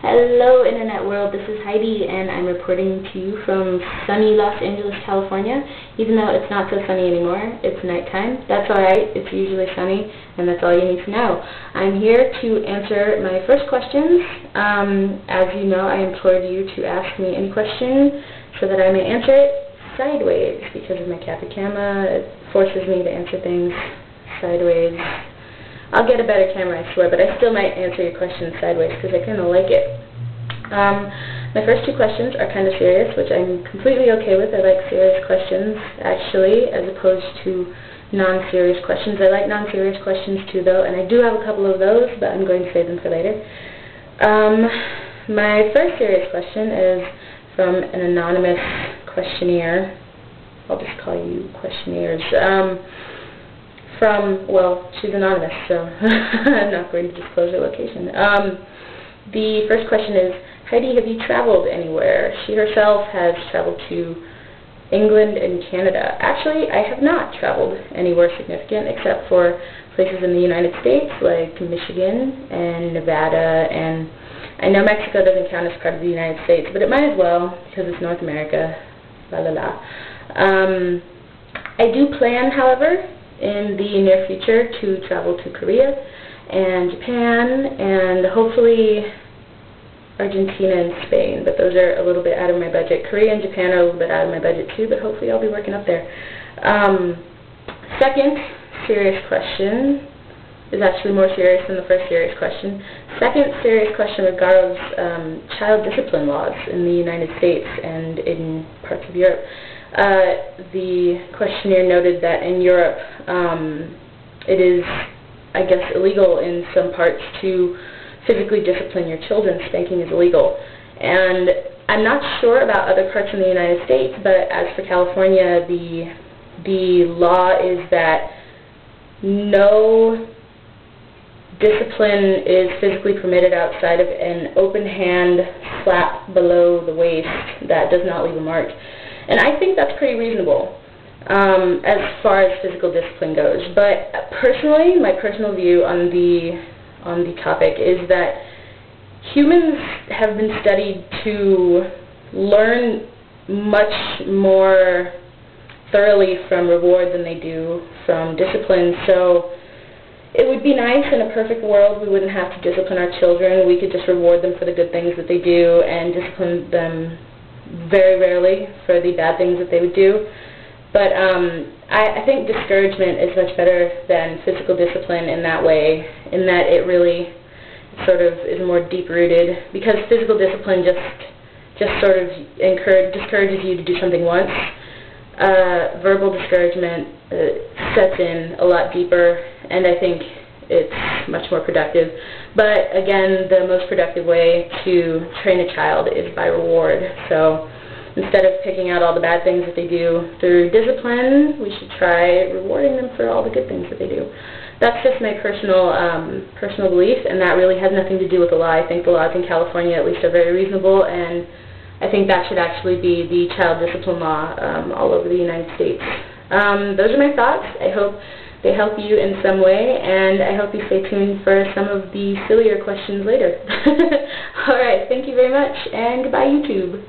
Hello Internet world, this is Heidi and I'm reporting to you from sunny Los Angeles, California. Even though it's not so sunny anymore, it's nighttime. That's alright, it's usually sunny and that's all you need to know. I'm here to answer my first questions. As you know, I implored you to ask me any question so that I may answer it sideways because of my Kappa camera. It forces me to answer things sideways. I'll get a better camera, I swear, but I still might answer your questions sideways because I kind of like it. My first two questions are kind of serious, which I'm completely okay with. I like serious questions, actually, as opposed to non-serious questions. I like non-serious questions, too, though, and I do have a couple of those, but I'm going to save them for later. My first serious question is from an anonymous questionnaire. I'll just call you questionnaires. Well, she's anonymous, so I'm not going to disclose her location. The first question is, Heidi, have you traveled anywhere? She herself has traveled to England and Canada. Actually, I have not traveled anywhere significant except for places in the United States like Michigan and Nevada, and I know Mexico doesn't count as part of the United States, but it might as well because it's North America. La la la. I do plan, however, in the near future to travel to Korea and Japan and hopefully Argentina and Spain, but those are a little bit out of my budget. Korea and Japan are a little bit out of my budget too, but hopefully I'll be working up there. Second serious question is actually more serious than the first serious question. Second serious question regards child discipline laws in the United States and in parts of Europe. The questionnaire noted that in Europe it is, I guess, illegal in some parts to physically discipline your children. Spanking is illegal. And I'm not sure about other parts in the United States, but as for California, the law is that no discipline is physically permitted outside of an open hand slap below the waist that does not leave a mark. And I think that's pretty reasonable as far as physical discipline goes. But personally, my personal view on the topic is that humans have been studied to learn much more thoroughly from reward than they do from discipline. So it would be nice in a perfect world we wouldn't have to discipline our children. We could just reward them for the good things that they do and discipline them very rarely for the bad things that they would do. But I think discouragement is much better than physical discipline in that way, in that it really sort of is more deep-rooted, because physical discipline just sort of discourages you to do something once. Verbal discouragement sets in a lot deeper, and I think it's much more productive. But again, the most productive way to train a child is by reward. So instead of picking out all the bad things that they do through discipline, we should try rewarding them for all the good things that they do. That's just my personal belief, and that really has nothing to do with the law. I think the laws in California at least are very reasonable, and I think that should actually be the child discipline law all over the United States. Those are my thoughts. I hope they help you in some way, and I hope you stay tuned for some of the sillier questions later. Alright, thank you very much, and goodbye YouTube.